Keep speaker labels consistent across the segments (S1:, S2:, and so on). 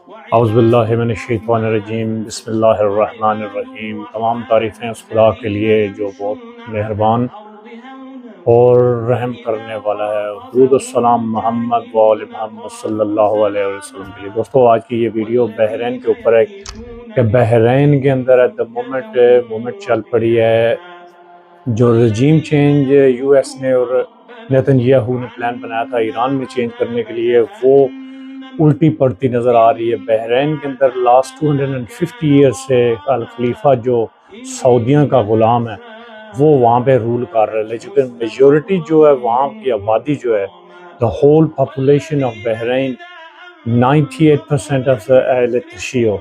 S1: اعوذ باللہ من الشیطان الرجیم، بسم اللہ الرحمن الرحیم۔ تمام تعریفیں اس خدا کے لیے جو بہت مہربان اور رحم کرنے والا ہے۔ درود السلام محمد و آل محمد صلی اللہ علیہ وسلم کے لیے۔ دوستو، آج کی یہ ویڈیو بحرین کے اوپر ہے کہ بحرین کے اندر ایٹ دا مومنٹ چل پڑی ہے جو رجیم چینج یو ایس نے اور نیتن یاہو نے پلان بنایا تھا ایران میں چینج کرنے کے لیے، وہ الٹی پڑتی نظر آ رہی ہے۔ بحرین کے اندر لاسٹ 250 ایئر سے الخلیفہ جو سعودیوں کا غلام ہے وہ وہاں پہ رول کر رہے ہیں، لیکن میجورٹی جو ہے وہاں کی آبادی جو ہے the whole population of Bahrain 98% of اہل تشیع،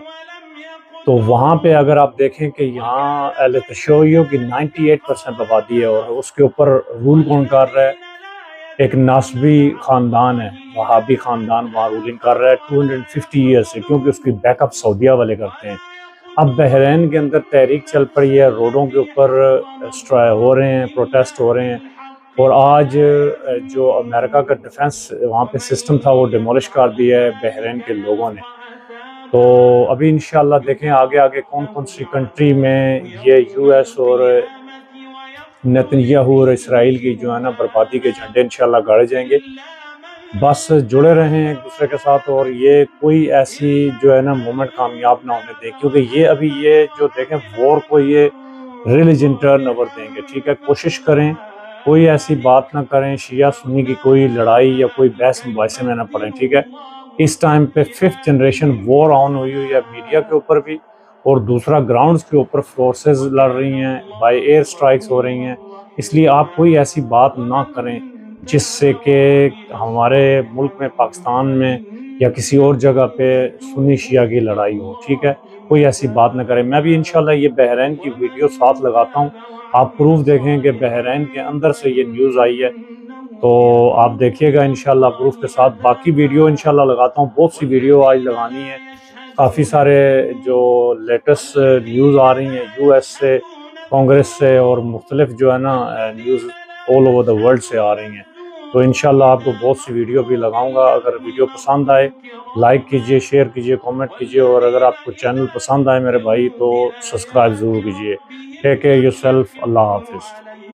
S1: تو وہاں پہ اگر آپ دیکھیں کہ یہاں اہل تشیعوں کی 98% آبادی ہے اور اس کے اوپر رول کون کر رہا ہے؟ ایک ناصبی خاندان ہے، وہابی خاندان وہاں رولنگ کر رہا ہے 250 ایئر سے، کیونکہ اس کی بیک اپ سعودیہ والے کرتے ہیں۔ اب بحرین کے اندر تحریک چل پڑی ہے، روڈوں کے اوپر ہو رہے ہیں، پروٹیسٹ ہو رہے ہیں، اور آج جو امریکہ کا ڈیفنس وہاں پہ سسٹم تھا وہ ڈیمولش کر دیا ہے بحرین کے لوگوں نے۔ تو ابھی انشاءاللہ دیکھیں آگے کون کون سی کنٹری میں یہ یو ایس اور نیتن یاہو اور اسرائیل کی جو ہے نا بربادی کے جھنڈے انشاءاللہ گاڑے جائیں گے۔ بس جڑے رہیں ایک دوسرے کے ساتھ، اور یہ کوئی ایسی جو ہے نا مومنٹ کامیاب نہ ہونے دیں، کیونکہ یہ ابھی یہ جو دیکھیں وار کو یہ ریلیجن ٹرن اوور دیں گے، ٹھیک ہے؟ کوشش کریں کوئی ایسی بات نہ کریں، شیعہ سنی کی کوئی لڑائی یا کوئی بحث مباحثے میں نہ پڑیں، ٹھیک ہے؟ اس ٹائم پہ 5th جنریشن وار آن ہوئی ہے میڈیا کے اوپر بھی، اور دوسرا گراؤنڈز کے اوپر فورسز لڑ رہی ہیں، بائی ایئر سٹرائکس ہو رہی ہیں، اس لیے آپ کوئی ایسی بات نہ کریں جس سے کہ ہمارے ملک میں پاکستان میں یا کسی اور جگہ پہ سنی شیعہ کی لڑائی ہو، ٹھیک ہے؟ کوئی ایسی بات نہ کریں۔ میں بھی انشاءاللہ یہ بحرین کی ویڈیو ساتھ لگاتا ہوں، آپ پروف دیکھیں کہ بحرین کے اندر سے یہ نیوز آئی ہے، تو آپ دیکھیے گا انشاءاللہ پروف کے ساتھ۔ باقی ویڈیو انشاءاللہ لگاتا ہوں، بہت سی ویڈیو آج لگانی ہے، کافی سارے جو لیٹسٹ نیوز آ رہی ہیں یو ایس سے، کانگریس سے، اور مختلف جو ہے نا news all over the world سے آ رہی ہیں، تو انشاءاللہ آپ کو بہت سی ویڈیو بھی لگاؤں گا۔ اگر ویڈیو پسند آئے لائک کیجئے، شیئر کیجئے، کامنٹ کیجئے، اور اگر آپ کو چینل پسند آئے میرے بھائی تو سبسکرائب ضرور کیجئے۔ ٹیک کیئر یور سیلف، اللہ حافظ۔